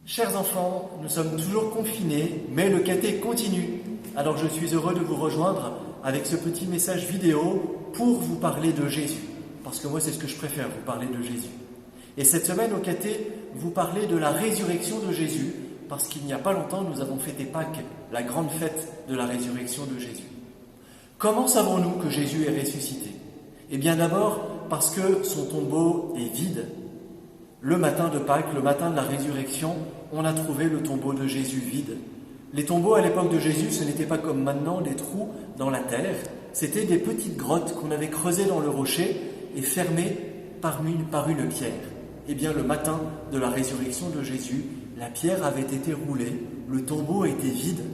Chers enfants, nous sommes toujours confinés, mais le caté continue. Alors je suis heureux de vous rejoindre avec ce petit message vidéo pour vous parler de Jésus. Parce que moi, c'est ce que je préfère, vous parler de Jésus. Et cette semaine, au caté, vous parlez de la résurrection de Jésus, parce qu'il n'y a pas longtemps, nous avons fêté Pâques, la grande fête de la résurrection de Jésus. Comment savons-nous que Jésus est ressuscité? Eh bien d'abord, parce que son tombeau est vide. Le matin de Pâques, le matin de la résurrection, on a trouvé le tombeau de Jésus vide. Les tombeaux à l'époque de Jésus, ce n'était pas comme maintenant des trous dans la terre, c'était des petites grottes qu'on avait creusées dans le rocher et fermées par une pierre. Eh bien le matin de la résurrection de Jésus, la pierre avait été roulée, le tombeau était vide.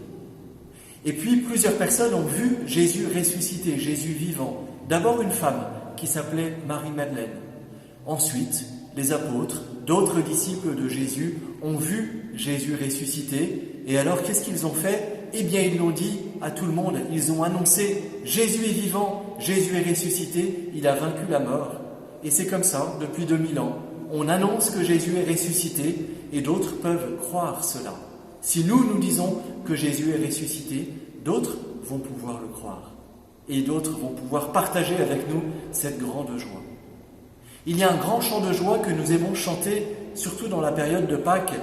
Et puis plusieurs personnes ont vu Jésus ressuscité, Jésus vivant. D'abord une femme qui s'appelait Marie-Madeleine. Ensuite, les apôtres, d'autres disciples de Jésus, ont vu Jésus ressuscité. Et alors, qu'est-ce qu'ils ont fait? Eh bien, ils l'ont dit à tout le monde. Ils ont annoncé « Jésus est vivant, Jésus est ressuscité, il a vaincu la mort ». Et c'est comme ça, depuis 2000 ans. On annonce que Jésus est ressuscité et d'autres peuvent croire cela. Si nous disons que Jésus est ressuscité, d'autres vont pouvoir le croire. Et d'autres vont pouvoir partager avec nous cette grande joie. Il y a un grand chant de joie que nous aimons chanter, surtout dans la période de Pâques,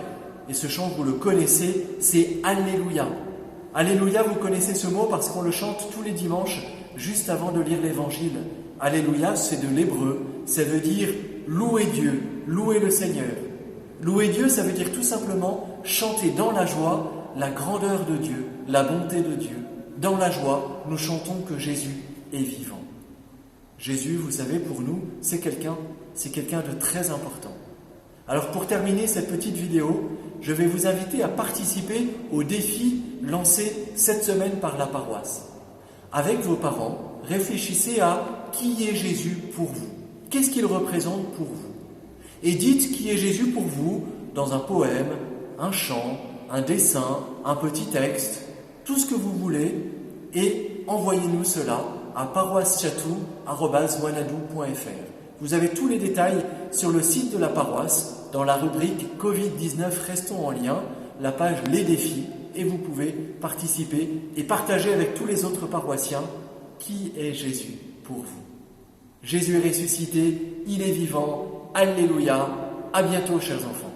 et ce chant, vous le connaissez, c'est « Alléluia ». « Alléluia », vous connaissez ce mot parce qu'on le chante tous les dimanches, juste avant de lire l'Évangile. « Alléluia », c'est de l'hébreu, ça veut dire « louer Dieu »,« louer le Seigneur ». Louer Dieu, ça veut dire tout simplement chanter dans la joie la grandeur de Dieu, la bonté de Dieu. Dans la joie, nous chantons que Jésus est vivant. Jésus, vous savez, pour nous, c'est quelqu'un de très important. Alors pour terminer cette petite vidéo, je vais vous inviter à participer au défi lancé cette semaine par la paroisse. Avec vos parents, réfléchissez à qui est Jésus pour vous. Qu'est-ce qu'il représente pour vous? Et dites qui est Jésus pour vous dans un poème, un chant, un dessin, un petit texte, tout ce que vous voulez, et envoyez-nous cela à paroissechatou@wanadoo.fr. Vous avez tous les détails sur le site de la paroisse, dans la rubrique Covid-19 Restons en lien, la page Les défis, et vous pouvez participer et partager avec tous les autres paroissiens qui est Jésus pour vous. Jésus est ressuscité, il est vivant, alléluia, à bientôt chers enfants.